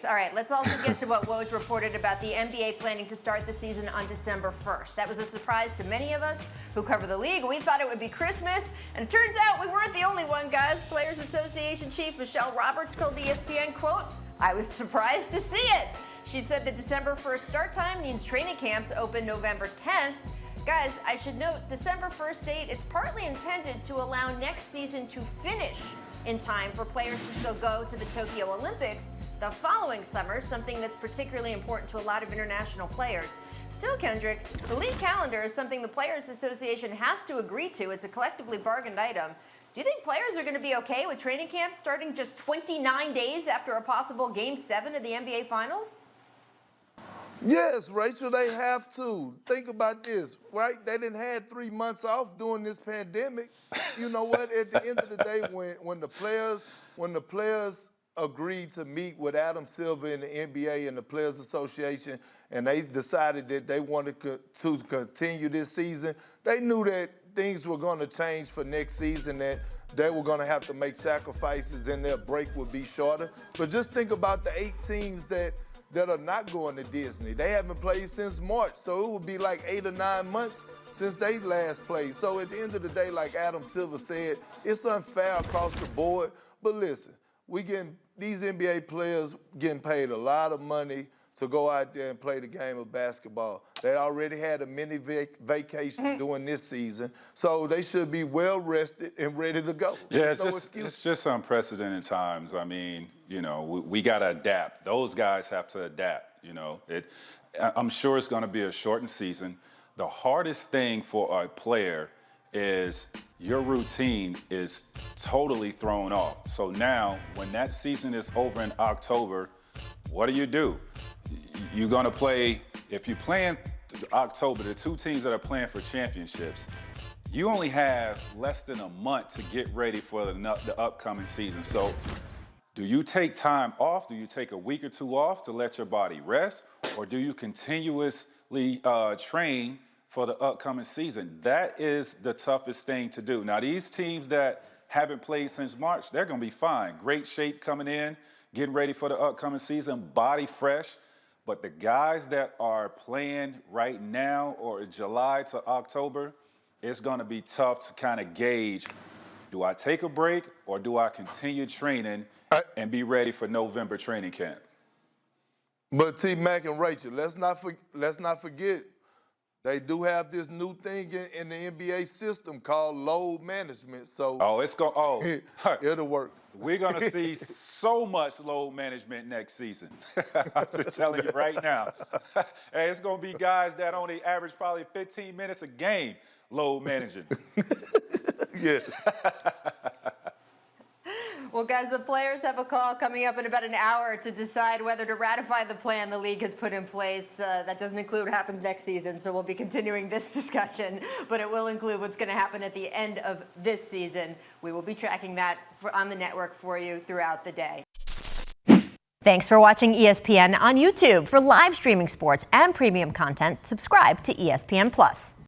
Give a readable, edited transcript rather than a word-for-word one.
All right, let's also get to what Woj reported about the NBA planning to start the season on December 1st. That was a surprise to many of us who cover the league. We thought it would be Christmas, and it turns out we weren't the only one, guys. Players Association Chief Michele Roberts told ESPN, quote, "I was surprised to see it." She said the December 1st start time means training camps open November 10th. Guys, I should note, December 1st date, it's partly intended to allow next season to finish in time for players to still go to the Tokyo Olympics the following summer, something that's particularly important to a lot of international players. Still, Kendrick, the league calendar is something the Players Association has to agree to. It's a collectively bargained item. Do you think players are going to be okay with training camps starting just 29 days after a possible Game 7 of the NBA Finals? Yes, Rachel, they have to. Think about this, right? They didn't have 3 months off during this pandemic. You know what? At the end of the day, when the players agreed to meet with Adam Silver in the NBA and the Players Association, and they decided that they wanted to continue this season, they knew that things were going to change for next season, that they were going to have to make sacrifices and their break would be shorter. But just think about the 8 teams that are not going to Disney. They haven't played since March, so it would be like 8 or 9 months since they last played. So at the end of the day, like Adam Silver said, it's unfair across the board. But listen, these NBA players getting paid a lot of money to go out there and play the game of basketball. They already had a mini vacation during this season, so they should be well rested and ready to go. Yeah, it's just unprecedented times. I mean, you know, we got to adapt. Those guys have to adapt, you know. I'm sure it's going to be a shortened season. The hardest thing for a player is your routine is totally thrown off. So now, when that season is over in October, what do? You're going to play, if you play in October, the 2 teams that are playing for championships, you only have less than a month to get ready for the upcoming season. So do you take time off? Do you take a week or 2 off to let your body rest? Or do you continuously train for the upcoming season? That is the toughest thing to do. Now, these teams that haven't played since March, they're going to be fine. Great shape coming in, getting ready for the upcoming season, body fresh. But the guys that are playing right now or July to October, it's going to be tough to kind of gauge, do I take a break or do I continue training and be ready for November training camp? But T-Mac and Rachel, let's not forget, they do have this new thing in the NBA system called load management. So it'll work. We're going to see so much load management next season. I'm just telling you right now. Hey, it's going to be guys that only average probably 15 minutes a game load managing. Yes. Well, guys, the players have a call coming up in about an hour to decide whether to ratify the plan the league has put in place. That doesn't include what happens next season, so we'll be continuing this discussion, but it will include what's going to happen at the end of this season. We will be tracking that on the network for you throughout the day. Thanks for watching ESPN on YouTube. For live streaming sports and premium content, subscribe to ESPN+.